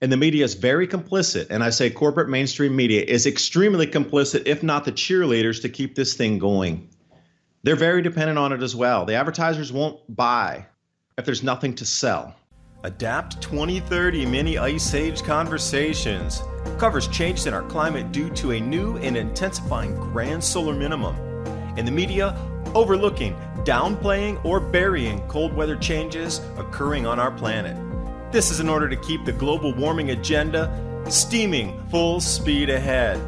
And the media is very complicit. And I say corporate mainstream media is extremely complicit, if not the cheerleaders, to keep this thing going. They're very dependent on it as well. The advertisers won't buy if there's nothing to sell. Adapt 2030 Mini Ice Age Conversations covers changes in our climate due to a new and intensifying grand solar minimum. And the media overlooking, downplaying, or burying cold weather changes occurring on our planet. This is in order to keep the global warming agenda steaming full speed ahead.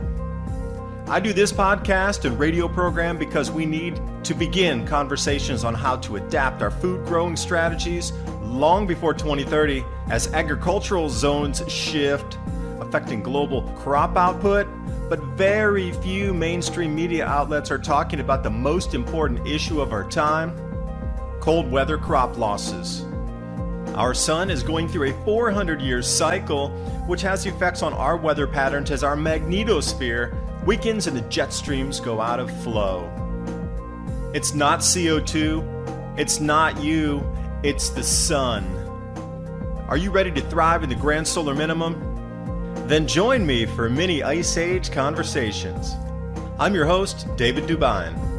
I do this podcast and radio program because we need to begin conversations on how to adapt our food growing strategies long before 2030 as agricultural zones shift, affecting global crop output. But very few mainstream media outlets are talking about the most important issue of our time: cold weather crop losses. Our sun is going through a 400-year cycle, which has effects on our weather patterns as our magnetosphere weakens and the jet streams go out of flow. It's not CO2, it's not you, it's the sun. Are you ready to thrive in the grand solar minimum? Then join me for Mini Ice Age Conversations. I'm your host, David DuByne.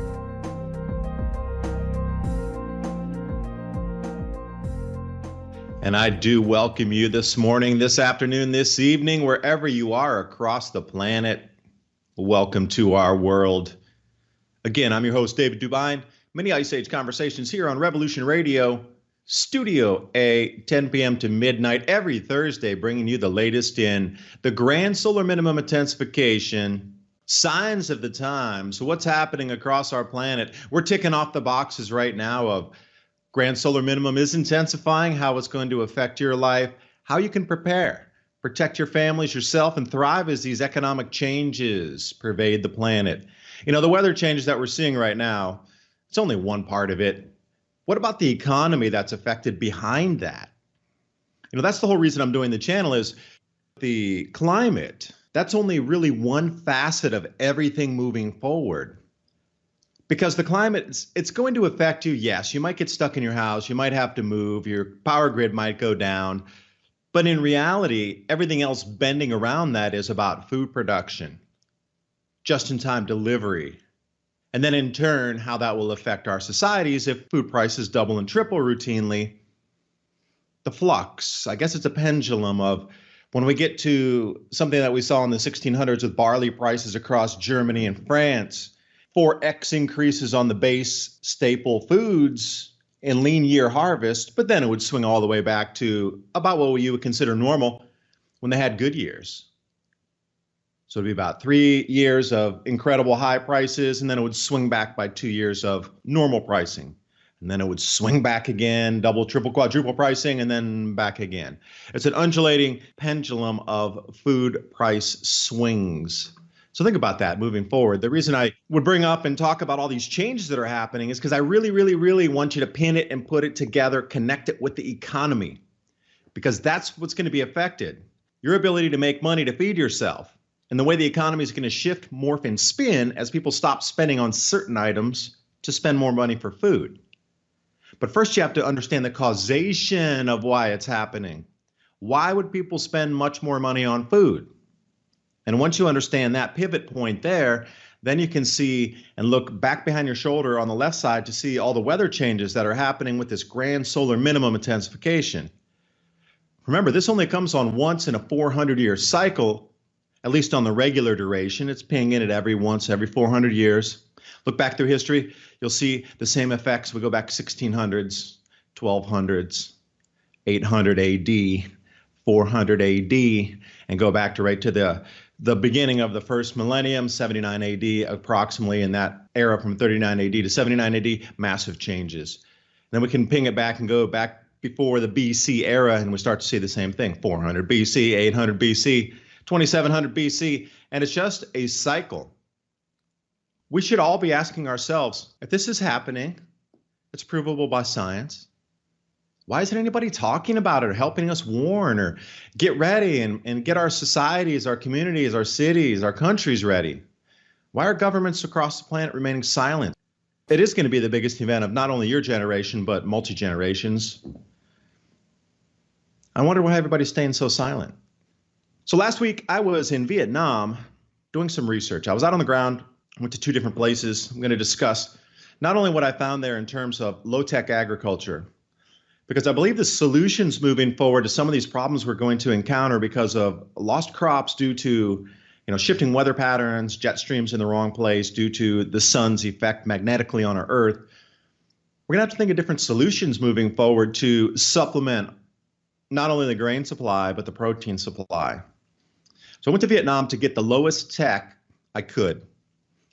And I do welcome you this morning, this afternoon, this evening, wherever you are across the planet. Welcome to our world. Again, I'm your host, David DuByne. Mini Ice Age Conversations here on Revolution Radio, Studio A, 10 p.m. to midnight every Thursday, bringing you the latest in the grand solar minimum intensification, signs of the times, what's happening across our planet. We're ticking off the boxes right now of grand solar minimum is intensifying, how it's going to affect your life, how you can prepare, protect your families, yourself, and thrive as these economic changes pervade the planet. You know, the weather changes that we're seeing right now, it's only one part of it. What about the economy that's affected behind that? You know, that's the whole reason I'm doing the channel is the climate. That's only really one facet of everything moving forward. Because the climate, it's going to affect you. Yes, you might get stuck in your house. You might have to move. Your power grid might go down. But in reality, everything else bending around that is about food production, just-in-time delivery, and then in turn, how that will affect our societies if food prices double and triple routinely. The flux, I guess it's a pendulum of when we get to something that we saw in the 1600s with barley prices across Germany and France, 4x increases on the base staple foods in lean year harvest, but then it would swing all the way back to about what you would consider normal when they had good years. So it'd be about 3 years of incredible high prices, and then it would swing back by 2 years of normal pricing. And then it would swing back again, double, triple, quadruple pricing, and then back again. It's an undulating pendulum of food price swings. So think about that moving forward. The reason I would bring up and talk about all these changes that are happening is because I really, really, really want you to pin it and put it together, connect it with the economy, because that's what's going to be affected. Your ability to make money to feed yourself. And the way the economy is going to shift, morph, and spin as people stop spending on certain items to spend more money for food. But first, you have to understand the causation of why it's happening. Why would people spend much more money on food? And once you understand that pivot point there, then you can see and look back behind your shoulder on the left side to see all the weather changes that are happening with this grand solar minimum intensification. Remember, this only comes on once in a 400-year cycle. At least on the regular duration, it's pinging it every 400 years. Look back through history, you'll see the same effects. We go back 1600s, 1200s, 800 AD, 400 AD, and go back to right to the beginning of the first millennium, 79 AD, approximately in that era from 39 AD to 79 AD, massive changes. Then we can ping it back and go back before the BC era, and we start to see the same thing, 400 BC, 800 BC, 2700 BC, and it's just a cycle. We should all be asking ourselves, if this is happening, it's provable by science, why isn't anybody talking about it or helping us warn or get ready and get our societies, our communities, our cities, our countries ready? Why are governments across the planet remaining silent? It is going to be the biggest event of not only your generation, but multi-generations. I wonder why everybody's staying so silent. So last week I was in Vietnam doing some research. I was out on the ground, went to two different places. I'm going to discuss not only what I found there in terms of low-tech agriculture, because I believe the solutions moving forward to some of these problems we're going to encounter because of lost crops due to shifting weather patterns, jet streams in the wrong place due to the sun's effect magnetically on our Earth. We're going to have to think of different solutions moving forward to supplement not only the grain supply, but the protein supply. So I went to Vietnam to get the lowest tech I could.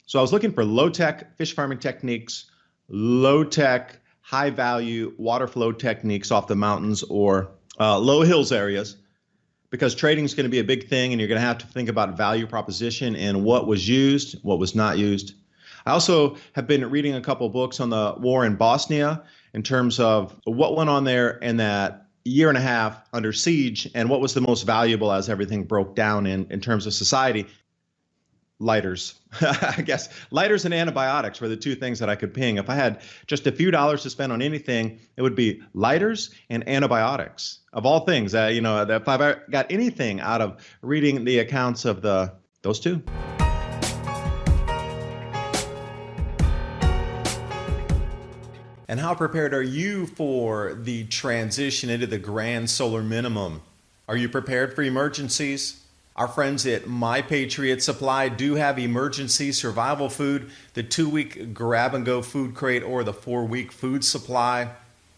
So I was looking for low-tech fish farming techniques, low-tech, high-value water flow techniques off the mountains or low hills areas, because trading is going to be a big thing, and you're going to have to think about value proposition and what was used, what was not used. I also have been reading a couple of books on the war in Bosnia in terms of what went on there in that year and a half under siege and what was the most valuable as everything broke down in terms of society. Lighters. I guess lighters and antibiotics were the two things that I could ping. If I had just a few dollars to spend on anything, it would be lighters and antibiotics. Of all things, if I've got anything out of reading the accounts of those two. And how prepared are you for the transition into the grand solar minimum? Are you prepared for emergencies? Our friends at My Patriot Supply do have emergency survival food, the 2-week grab-and-go food crate or the 4-week food supply.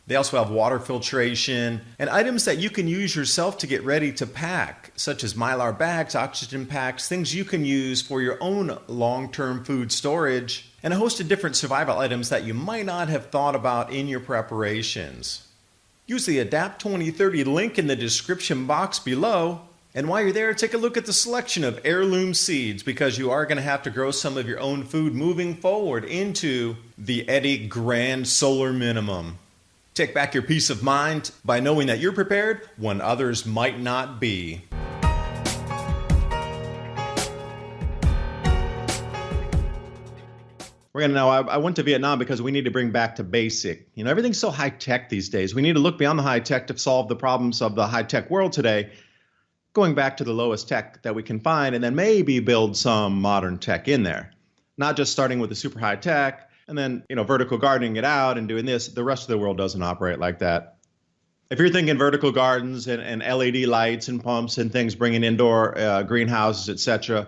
They also have water filtration and items that you can use yourself to get ready to pack, such as Mylar bags, oxygen packs, things you can use for your own long-term food storage, and a host of different survival items that you might not have thought about in your preparations. Use the Adapt 2030 link in the description box below. And while you're there, take a look at the selection of heirloom seeds, because you are going to have to grow some of your own food moving forward into the Eddy Grand Solar Minimum. Take back your peace of mind by knowing that you're prepared when others might not be. We're going to know, I went to Vietnam because we need to bring back to basic. Everything's so high-tech these days. We need to look beyond the high-tech to solve the problems of the high-tech world today, going back to the lowest tech that we can find, and then maybe build some modern tech in there. Not just starting with the super high tech and then, vertical gardening it out and doing this. The rest of the world doesn't operate like that. If you're thinking vertical gardens and LED lights and pumps and things bringing indoor greenhouses, etc.,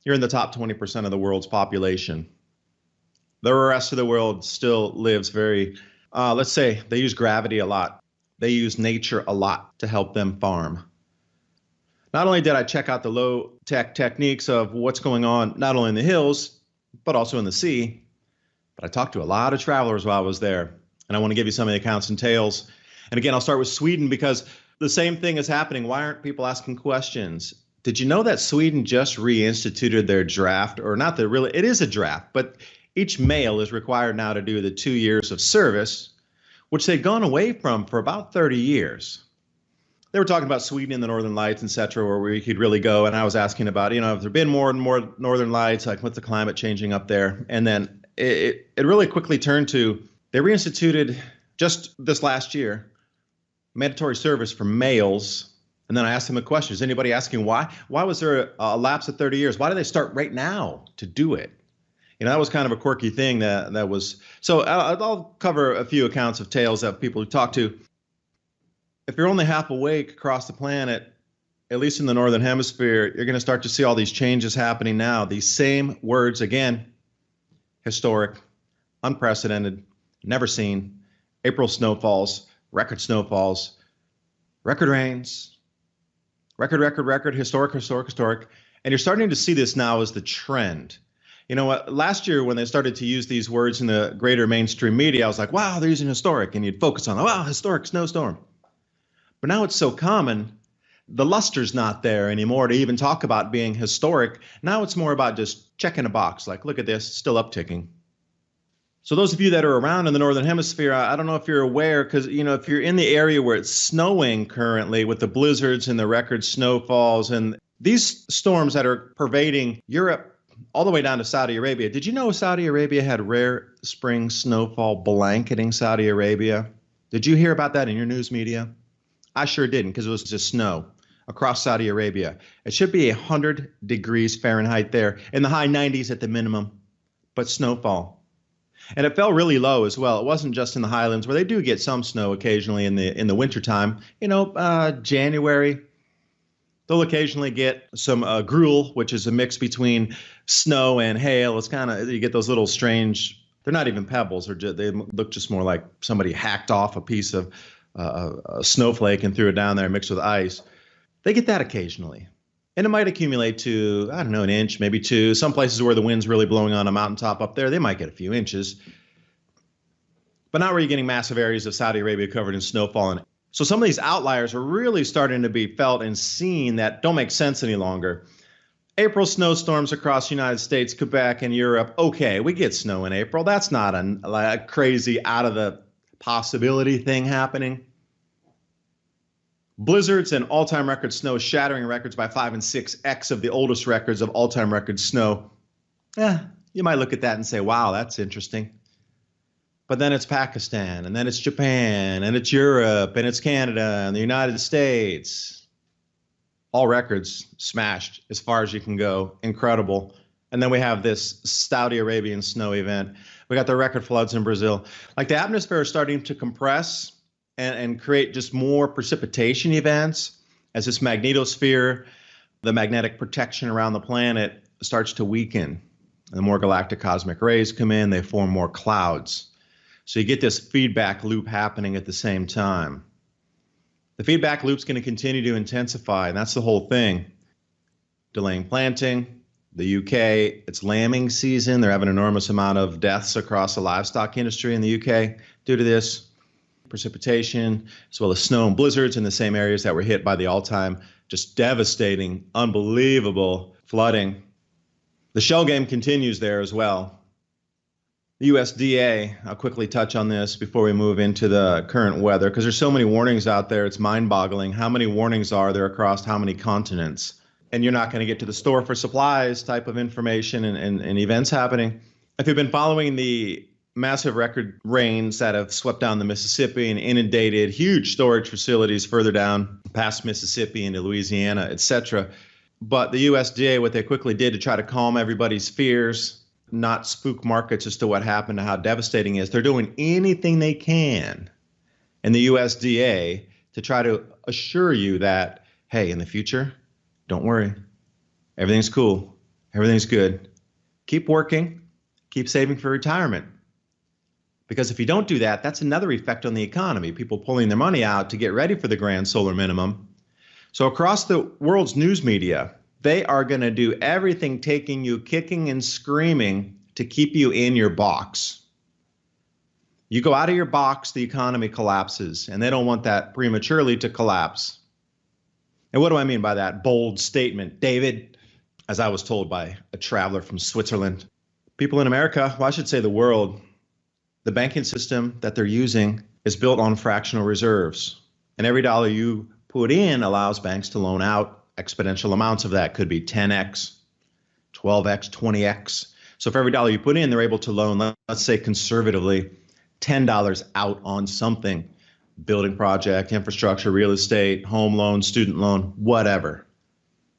you're in the top 20% of the world's population. The rest of the world still lives very, let's say, they use gravity a lot. They use nature a lot to help them farm. Not only did I check out the low-tech techniques of what's going on, not only in the hills, but also in the sea, but I talked to a lot of travelers while I was there, and I want to give you some of the accounts and tales. And again, I'll start with Sweden because the same thing is happening. Why aren't people asking questions? Did you know that Sweden just reinstituted their draft, or not it is a draft, but each male is required now to do the 2 years of service, which they'd gone away from for about 30 years. They were talking about Sweden and the Northern Lights, etc., where we could really go. And I was asking about, have there been more and more Northern Lights? Like, what's the climate changing up there? And then it really quickly turned to, they reinstituted just this last year, mandatory service for males. And then I asked them a question. Is anybody asking why? Why was there a lapse of 30 years? Why did they start right now to do it? That was kind of a quirky thing that was. So I'll cover a few accounts of tales of people who talked to. If you're only half awake across the planet, at least in the Northern Hemisphere, you're going to start to see all these changes happening now. These same words, again, historic, unprecedented, never seen, April snowfalls, record rains, record, historic. And you're starting to see this now as the trend. Last year when they started to use these words in the greater mainstream media, I was like, wow, they're using historic. And you'd focus on, wow, historic snowstorm. But now it's so common, the luster's not there anymore to even talk about being historic. Now it's more about just checking a box, like, look at this, still upticking. So those of you that are around in the Northern Hemisphere, I don't know if you're aware, because, if you're in the area where it's snowing currently with the blizzards and the record snowfalls and these storms that are pervading Europe all the way down to Saudi Arabia. Did you know Saudi Arabia had rare spring snowfall blanketing Saudi Arabia? Did you hear about that in your news media? I sure didn't, because it was just snow. across Saudi Arabia. It should be 100 degrees Fahrenheit there, in the high 90s at the minimum, but snowfall. And it fell really low as well. It wasn't just in the highlands where they do get some snow occasionally in the wintertime. January, they'll occasionally get some gruel, which is a mix between snow and hail. It's kind of, you get those little strange, they're not even pebbles. They look just more like somebody hacked off a piece of a snowflake and threw it down there mixed with ice. They get that occasionally. And it might accumulate to, I don't know, an inch, maybe two. Some places where the wind's really blowing on a mountaintop up there, they might get a few inches. But not where you're getting massive areas of Saudi Arabia covered in snowfall. And so some of these outliers are really starting to be felt and seen that don't make sense any longer. April snowstorms across the United States, Quebec, and Europe. Okay, we get snow in April. That's not a crazy out of the possibility thing happening. Blizzards and all-time record snow shattering records by 5 and 6x of the oldest records of all-time record snow. You might look at that and say, wow, that's interesting. But then it's Pakistan, and then it's Japan, and it's Europe, and it's Canada, and the United States. All records smashed as far as you can go. Incredible. And then we have this Saudi Arabian snow event. We got the record floods in Brazil. Like the atmosphere is starting to compress and create just more precipitation events as this magnetosphere, the magnetic protection around the planet, starts to weaken. The more galactic cosmic rays come in, they form more clouds. So you get this feedback loop happening at the same time. The feedback loop's going to continue to intensify, and that's the whole thing. Delaying planting. The UK, it's lambing season. They're having an enormous amount of deaths across the livestock industry in the UK due to this. Precipitation, as well as snow and blizzards in the same areas that were hit by the all-time, just devastating, unbelievable flooding. The shell game continues there as well. The USDA, I'll quickly touch on this before we move into the current weather, because there's so many warnings out there, it's mind-boggling. How many warnings are there across how many continents? And you're not going to get to the store for supplies type of information and events happening. If you've been following the massive record rains that have swept down the Mississippi and inundated huge storage facilities further down past Mississippi into Louisiana, etc. But the USDA, what they quickly did to try to calm everybody's fears, not spook markets as to what happened and how devastating it is, they're doing anything they can in the USDA to try to assure you that, hey, in the future, don't worry. Everything's cool. Everything's good. Keep working. Keep saving for retirement. Because if you don't do that, that's another effect on the economy, people pulling their money out to get ready for the grand solar minimum. So across the world's news media, they are going to do everything taking you kicking and screaming to keep you in your box. You go out of your box, the economy collapses, and they don't want that prematurely to collapse. And what do I mean by that bold statement, David? As I was told by a traveler from Switzerland. People in America, well, I should say the world, the banking system that they're using is built on fractional reserves. And every dollar you put in allows banks to loan out exponential amounts of that. Could be 10x, 12x, 20x. So for every dollar you put in, they're able to loan, let's say conservatively, $10 out on something. Building project, infrastructure, real estate, home loan, student loan, whatever.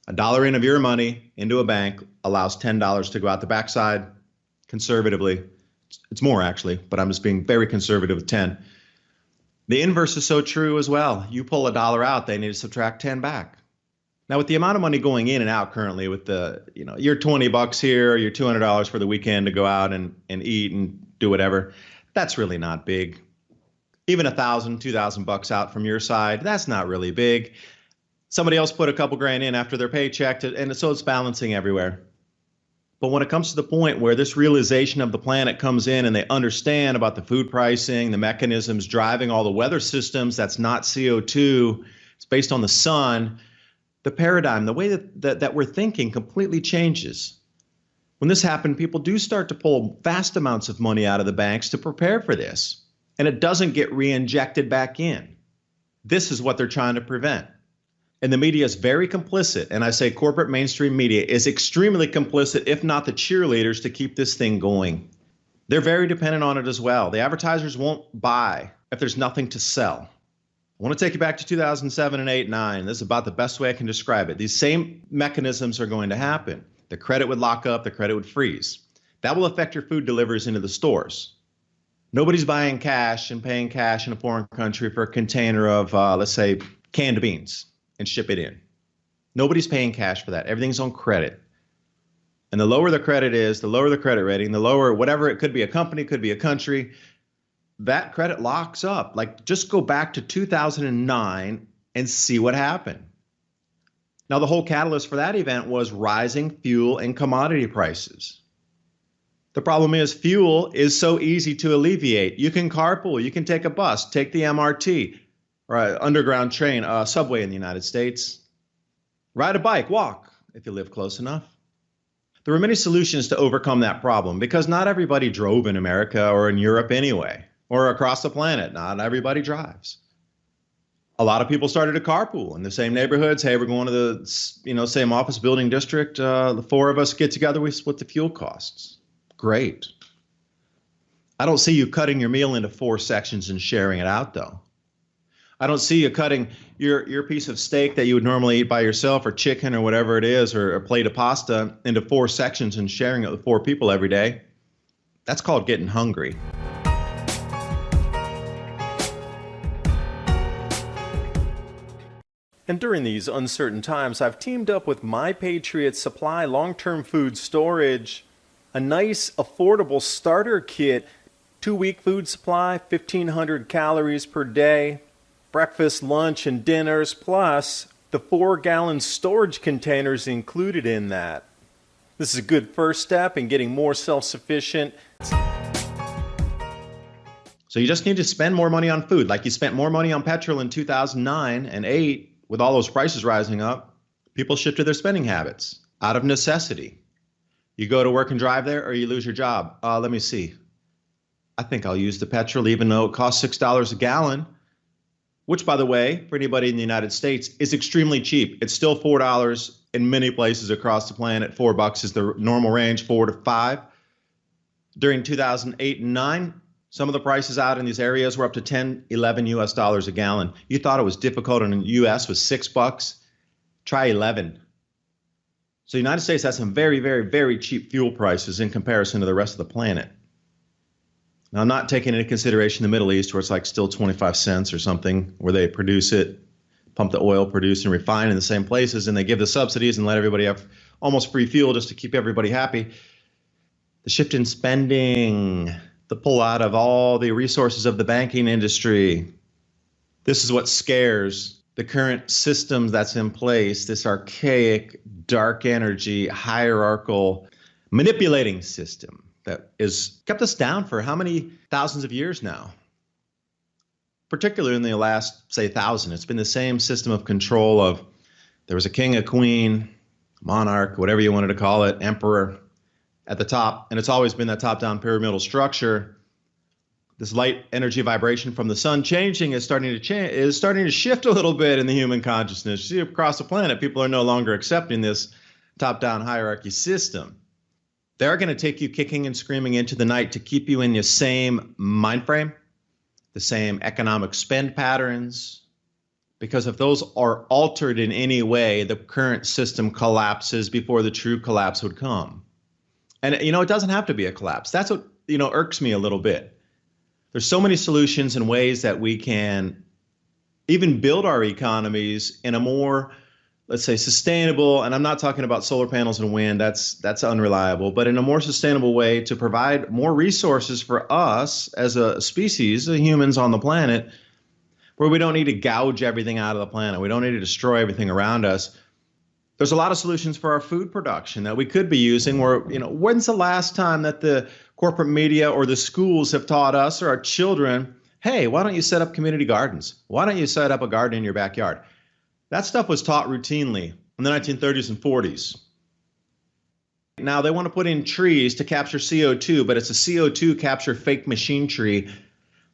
A dollar in of your money into a bank allows $10 to go out the backside conservatively. It's more actually, but I'm just being very conservative with 10. The inverse is so true as well. You pull a dollar out, they need to subtract 10 back. Now, with the amount of money going in and out currently, with the, your $20 here, your $200 for the weekend to go out and eat and do whatever, that's really not big. Even $1,000, $2,000 out from your side, that's not really big. Somebody else put a couple grand in after their paycheck, and so it's balancing everywhere. But when it comes to the point where this realization of the planet comes in and they understand about the food pricing, the mechanisms driving all the weather systems, that's not CO2, it's based on the sun, the paradigm, the way that we're thinking completely changes. When this happened, people do start to pull vast amounts of money out of the banks to prepare for this, and it doesn't get re-injected back in. This is what they're trying to prevent. And the media is very complicit, and I say corporate mainstream media is extremely complicit, if not the cheerleaders, to keep this thing going. They're very dependent on it as well. The advertisers won't buy if there's nothing to sell. I want to take you back to 2007 and 8, 9. This is about the best way I can describe it. These same mechanisms are going to happen. The credit would lock up, the credit would freeze. That will affect your food deliveries into the stores. Nobody's buying cash and paying cash in a foreign country for a container of, let's say, canned beans and ship it in. Nobody's paying cash for that. Everything's on credit. And the lower the credit is, the lower the credit rating, the lower whatever, it could be a company, could be a country, that credit locks up. Like, just go back to 2009 and see what happened. Now, the whole catalyst for that event was rising fuel and commodity prices. The problem is fuel is so easy to alleviate. You can carpool, you can take a bus, take the MRT, or an underground train, subway in the United States. Ride a bike, walk, if you live close enough. There were many solutions to overcome that problem because not everybody drove in America or in Europe anyway. Or across the planet. Not everybody drives. A lot of people started to carpool in the same neighborhoods. Hey, we're going to the same office building district. The four of us get together, we split the fuel costs. Great. I don't see you cutting your meal into 4 sections and sharing it out, though. I don't see you cutting your piece of steak that you would normally eat by yourself, or chicken or whatever it is, or a plate of pasta into 4 sections and sharing it with 4 people every day. That's called getting hungry. And during these uncertain times, I've teamed up with My Patriot Supply long-term food storage, a nice affordable starter kit, 2-week food supply, 1,500 calories per day, breakfast, lunch, and dinners, plus the 4-gallon storage containers included in that. This is a good first step in getting more self-sufficient. So you just need to spend more money on food, like you spent more money on petrol in 2009 and 8. With all those prices rising up, people shifted their spending habits out of necessity. You go to work and drive there, or you lose your job. Let me see. I think I'll use the petrol, even though it costs $6 a gallon, which, by the way, for anybody in the United States, is extremely cheap. It's still $4 in many places across the planet. $4 is the normal range, $4 to $5. During 2008 and 9, some of the prices out in these areas were up to $10, $11 US a gallon. You thought it was difficult in the US with $6? Try 11. So the United States has some very, very, very cheap fuel prices in comparison to the rest of the planet. Now, I'm not taking into consideration the Middle East, where it's like still 25 cents or something, where they produce it, pump the oil, produce and refine in the same places, and they give the subsidies and let everybody have almost free fuel just to keep everybody happy. The shift in spending, the pull out of all the resources of the banking industry. This is what scares the current system that's in place, this archaic, dark energy, hierarchical, manipulating system that has kept us down for how many thousands of years now? Particularly in the last, say, 1,000. It's been the same system of control of there was a king, a queen, monarch, whatever you wanted to call it, emperor, at the top, and it's always been that top-down pyramidal structure. This light energy vibration from the sun changing is starting to shift a little bit in the human consciousness. You see, across the planet, people are no longer accepting this top-down hierarchy system. They're going to take you kicking and screaming into the night to keep you in the same mind frame, the same economic spend patterns, because if those are altered in any way, the current system collapses before the true collapse would come. And, it doesn't have to be a collapse. That's what, irks me a little bit. There's so many solutions and ways that we can even build our economies in a more, let's say, sustainable, and I'm not talking about solar panels and wind, that's unreliable, but in a more sustainable way to provide more resources for us as a species, the humans on the planet, where we don't need to gouge everything out of the planet. We don't need to destroy everything around us. There's a lot of solutions for our food production that we could be using where, when's the last time that the corporate media or the schools have taught us or our children, hey, why don't you set up community gardens? Why don't you set up a garden in your backyard? That stuff was taught routinely in the 1930s and 40s. Now they want to put in trees to capture CO2, but it's a CO2 capture fake machine tree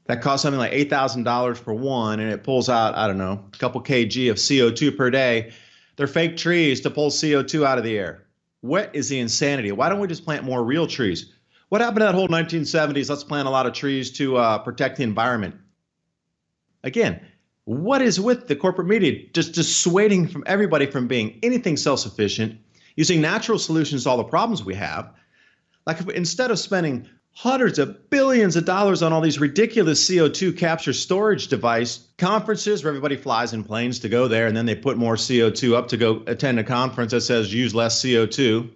that costs something like $8,000 for one, and it pulls out, I don't know, a couple kg of CO2 per day. They're fake trees to pull CO2 out of the air. What is the insanity? Why don't we just plant more real trees? What happened to that whole 1970s, let's plant a lot of trees to protect the environment? Again, What is with the corporate media just dissuading from everybody from being anything self-sufficient, using natural solutions to all the problems we have? Like instead of spending hundreds of billions of dollars on all these ridiculous CO2 capture storage device conferences where everybody flies in planes to go there and then they put more CO2 up to go attend a conference that says use less CO2.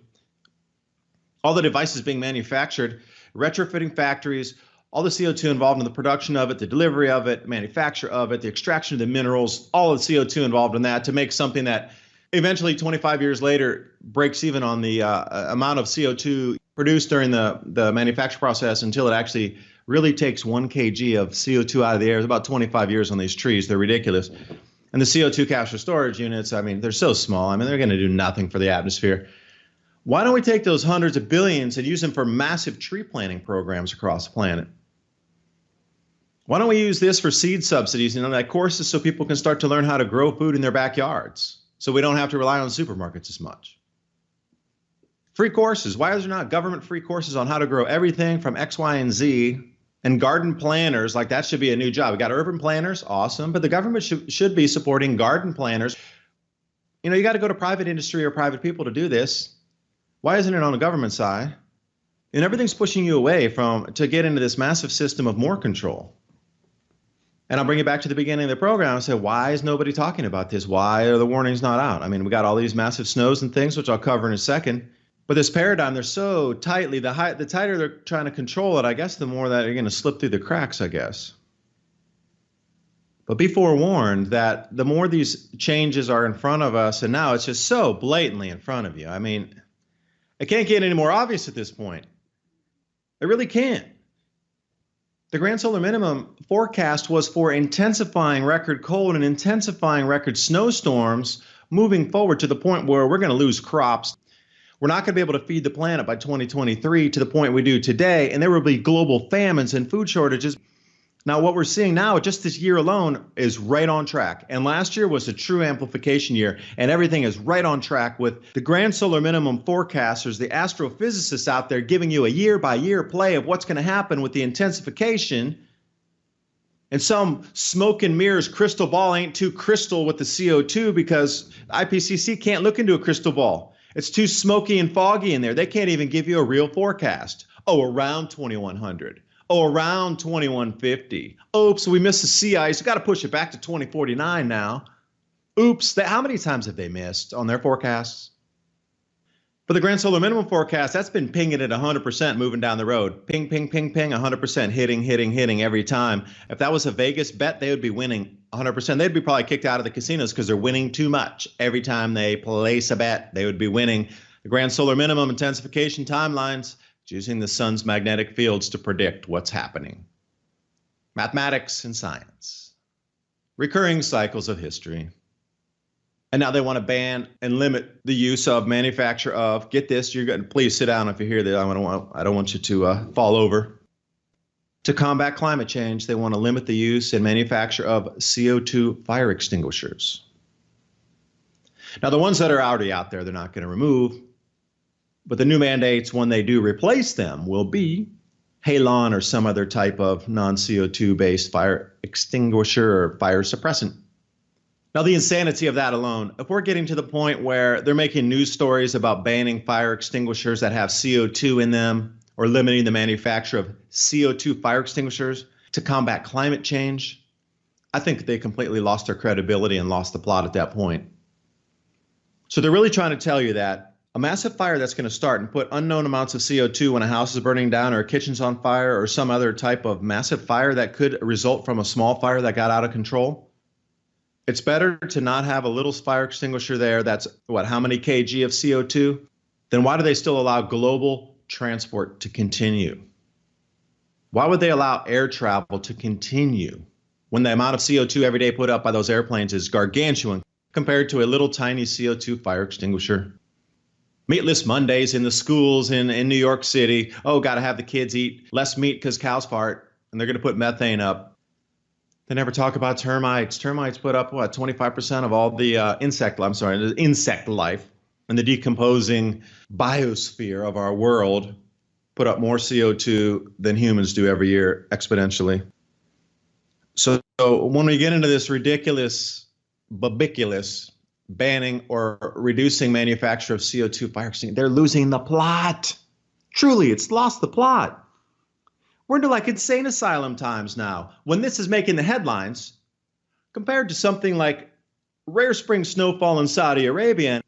All the devices being manufactured, retrofitting factories, all the CO2 involved in the production of it, the delivery of it, manufacture of it, the extraction of the minerals, all of the CO2 involved in that to make something that eventually 25 years later breaks even on the amount of CO2 produced during the manufacture process until it actually really takes 1 kg of CO2 out of the air. It's about 25 years on these trees. They're ridiculous. And the CO2 capture storage units, I mean, they're so small. I mean, they're going to do nothing for the atmosphere. Why don't we take those hundreds of billions and use them for massive tree planting programs across the planet? Why don't we use this for seed subsidies and like courses so people can start to learn how to grow food in their backyards so we don't have to rely on supermarkets as much? Free courses. Why is there not government free courses on how to grow everything from X, Y, and Z? And garden planners, like that should be a new job. We got urban planners, awesome, but the government should be supporting garden planners. You know, you got to go to private industry or private people to do this. Why isn't it on the government side? And everything's pushing you away to get into this massive system of more control. And I'll bring you back to the beginning of the program and say, why is nobody talking about this? Why are the warnings not out? I mean, we got all these massive snows and things, which I'll cover in a second. But this paradigm, they're so tightly, the tighter they're trying to control it, I guess, the more that you're going to slip through the cracks, I guess. But be forewarned that the more these changes are in front of us, and now it's just so blatantly in front of you. I mean, it can't get any more obvious at this point. It really can't. The Grand Solar Minimum forecast was for intensifying record cold and intensifying record snowstorms moving forward to the point where we're going to lose crops. We're not going to be able to feed the planet by 2023 to the point we do today, and there will be global famines and food shortages. Now, what we're seeing now, just this year alone, is right on track. And last year was a true amplification year, and everything is right on track with the Grand Solar Minimum forecasters, the astrophysicists out there giving you a year-by-year play of what's going to happen with the intensification. And some smoke and mirrors crystal ball ain't too crystal with the CO2 because IPCC can't look into a crystal ball. It's too smoky and foggy in there. They can't even give you a real forecast. Oh, around 2100. Oh, around 2150. Oops, we missed the sea ice. We've got to push it back to 2049 now. Oops, how many times have they missed on their forecasts? For the Grand Solar Minimum forecast, that's been pinging at 100% moving down the road. Ping, ping, ping, ping, 100%, hitting every time. If that was a Vegas bet, they would be winning 100%. They'd be probably kicked out of the casinos because they're winning too much. Every time they place a bet, they would be winning. The Grand Solar Minimum intensification timelines, using the sun's magnetic fields to predict what's happening. Mathematics and science. Recurring cycles of history. And now they want to ban and limit the use of manufacture of, get this, you're going to please sit down if you hear that. I don't want you to fall over. To combat climate change, they want to limit the use and manufacture of CO2 fire extinguishers. Now, the ones that are already out there, they're not going to remove. But the new mandates, when they do replace them, will be halon or some other type of non-CO2 based fire extinguisher or fire suppressant. Now, the insanity of that alone, if we're getting to the point where they're making news stories about banning fire extinguishers that have CO2 in them or limiting the manufacture of CO2 fire extinguishers to combat climate change, I think they completely lost their credibility and lost the plot at that point. So they're really trying to tell you that a massive fire that's going to start and put unknown amounts of CO2 when a house is burning down or a kitchen's on fire or some other type of massive fire that could result from a small fire that got out of control. It's better to not have a little fire extinguisher there that's, how many kg of CO2? Then why do they still allow global transport to continue? Why would they allow air travel to continue when the amount of CO2 every day put up by those airplanes is gargantuan compared to a little tiny CO2 fire extinguisher? Meatless Mondays in the schools in New York City. Oh, got to have the kids eat less meat because cows fart, and they're going to put methane up. They never talk about termites. Termites put up, 25% of all the insect life and the decomposing biosphere of our world put up more CO2 than humans do every year exponentially. So when we get into this ridiculous, babiculous banning or reducing manufacture of CO2 fire extinguishers, they're losing the plot. Truly, it's lost the plot. We're into like insane asylum times now. When this is making the headlines, compared to something like rare spring snowfall in Saudi Arabia,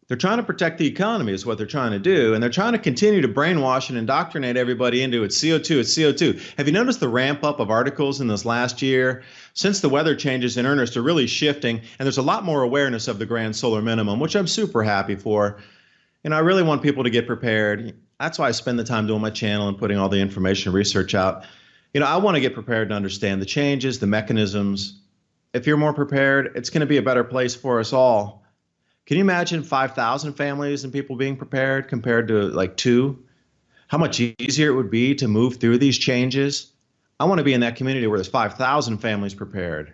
they're trying to protect the economy is what they're trying to do. And they're trying to continue to brainwash and indoctrinate everybody into it's CO2, it's CO2. Have you noticed the ramp up of articles in this last year? Since the weather changes in earnest are really shifting, and there's a lot more awareness of the grand solar minimum, which I'm super happy for. And I really want people to get prepared. That's why I spend the time doing my channel and putting all the information and research out. I want to get prepared to understand the changes, the mechanisms. If you're more prepared, it's going to be a better place for us all. Can you imagine 5,000 families and people being prepared compared to like 2? How much easier it would be to move through these changes? I want to be in that community where there's 5,000 families prepared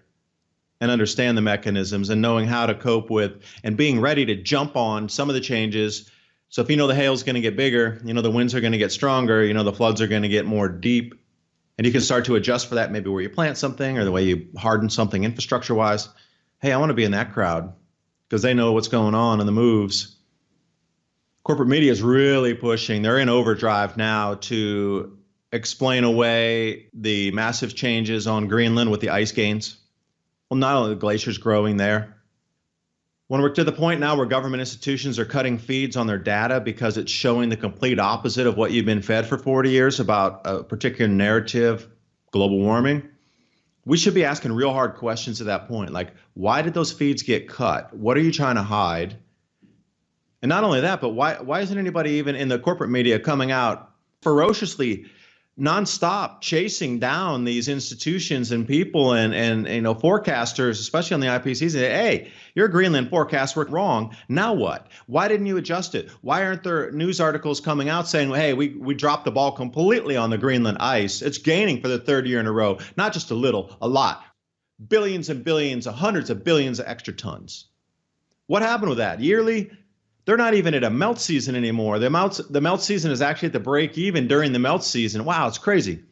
and understand the mechanisms and knowing how to cope with and being ready to jump on some of the changes. So if you know the hail's going to get bigger, the winds are going to get stronger, the floods are going to get more deep, and you can start to adjust for that, maybe where you plant something or the way you harden something infrastructure-wise. Hey, I want to be in that crowd, because they know what's going on and the moves. Corporate media is really pushing. They're in overdrive now to explain away the massive changes on Greenland with the ice gains. Well, not only the glaciers growing there. When we're to the point now where government institutions are cutting feeds on their data because it's showing the complete opposite of what you've been fed for 40 years about a particular narrative, global warming, we should be asking real hard questions at that point. Like, why did those feeds get cut? What are you trying to hide? And not only that, but why isn't anybody even in the corporate media coming out ferociously, nonstop, chasing down these institutions and people and forecasters, especially on the IPCC, say, hey, your Greenland forecasts were wrong. Now what? Why didn't you adjust it? Why aren't there news articles coming out saying, hey, we dropped the ball completely on the Greenland ice. It's gaining for the 3rd year in a row, not just a little, a lot. Billions and billions, hundreds of billions of extra tons. What happened with that? Yearly? They're not even at a melt season anymore. The melt season is actually at the break even during the melt season. Wow, it's crazy.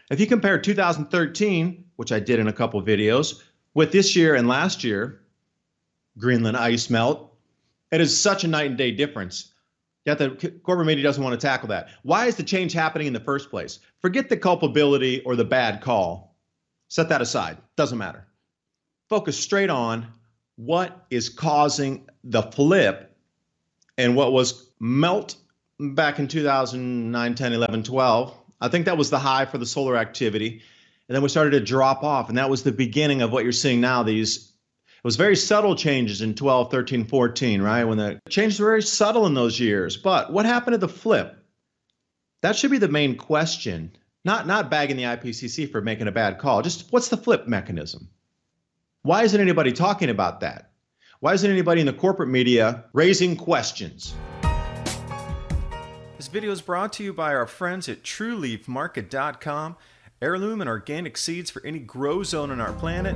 If you compare 2013, which I did in a couple of videos, with this year and last year, Greenland ice melt, it is such a night and day difference. Yet the corporate media doesn't want to tackle that. Why is the change happening in the first place? Forget the culpability or the bad call. Set that aside. Doesn't matter. Focus straight on what is causing the flip. And what was melt back in 2009, 10, 11, 12, I think that was the high for the solar activity. And then we started to drop off. And that was the beginning of what you're seeing now. It was very subtle changes in 12, 13, 14, right? When the changes were very subtle in those years. But what happened to the flip? That should be the main question. Not bagging the IPCC for making a bad call. Just what's the flip mechanism? Why isn't anybody talking about that? Why isn't anybody in the corporate media raising questions? This video is brought to you by our friends at TrueLeafMarket.com. Heirloom and organic seeds for any grow zone on our planet.